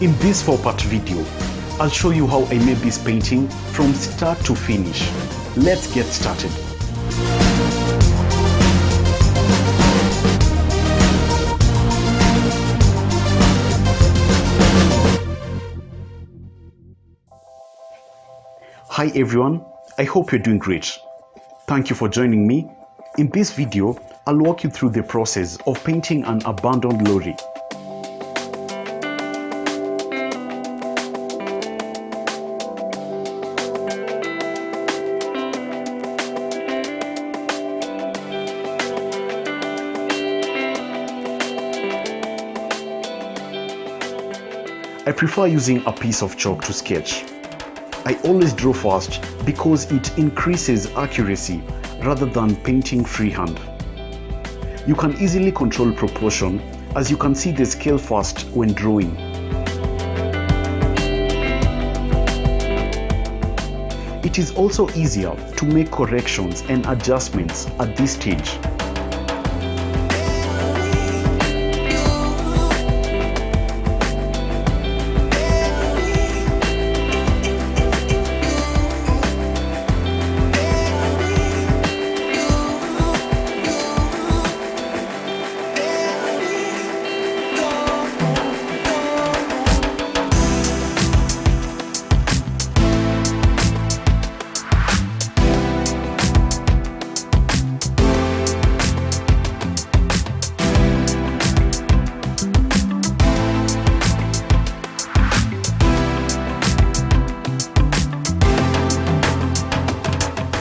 In this 4-part video, I'll show you how I made this painting from start to finish. Let's get started. Hi everyone, I hope you're doing great. Thank you for joining me. In this video, I'll walk you through the process of painting an abandoned lorry. I prefer using a piece of chalk to sketch. I always draw fast because it increases accuracy rather than painting freehand. You can easily control proportion as you can see the scale fast when drawing. It is also easier to make corrections and adjustments at this stage.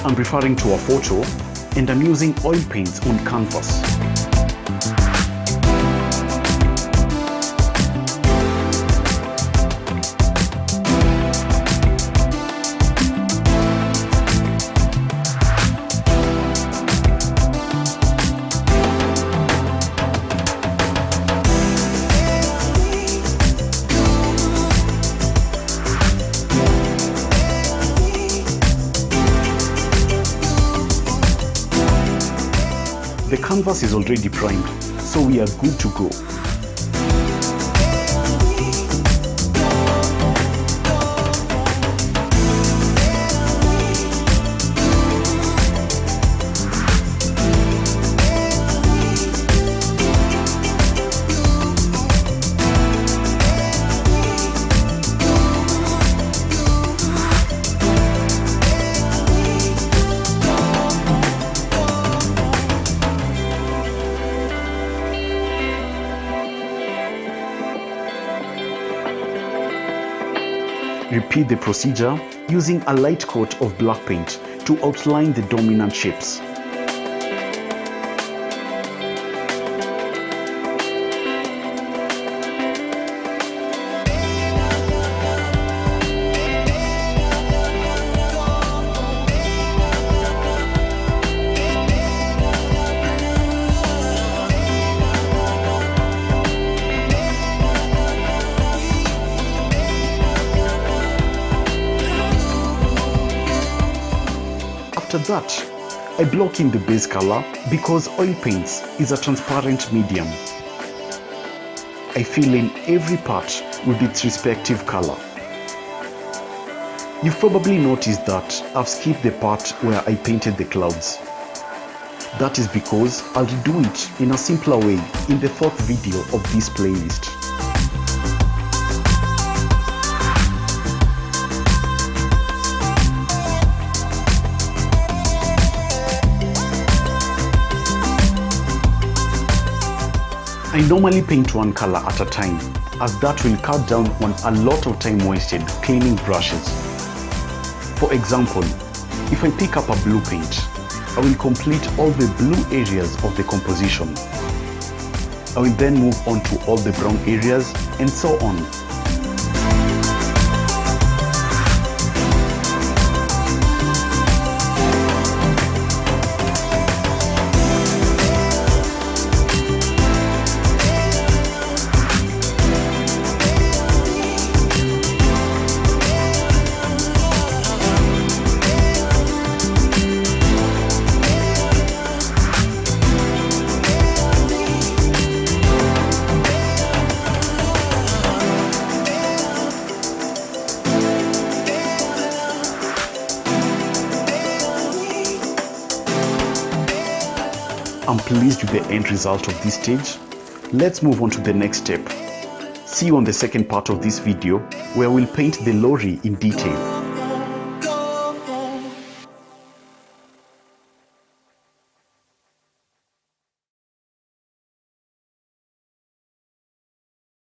I'm referring to a photo, and I'm using oil paints on canvas. The canvas is already primed, so we are good to go. Repeat the procedure using a light coat of black paint to outline the dominant shapes. After that, I block in the base color because oil paints is a transparent medium. I fill in every part with its respective color. You've probably noticed that I've skipped the part where I painted the clouds. That is because I'll redo it in a simpler way in the 4th video of this playlist. I normally paint one color at a time, as that will cut down on a lot of time wasted cleaning brushes. For example, if I pick up a blue paint, I will complete all the blue areas of the composition. I will then move on to all the brown areas and so on. I'm pleased with the end result of this stage. Let's move on to the next step. See you on the second part of this video where we'll paint the lorry in detail.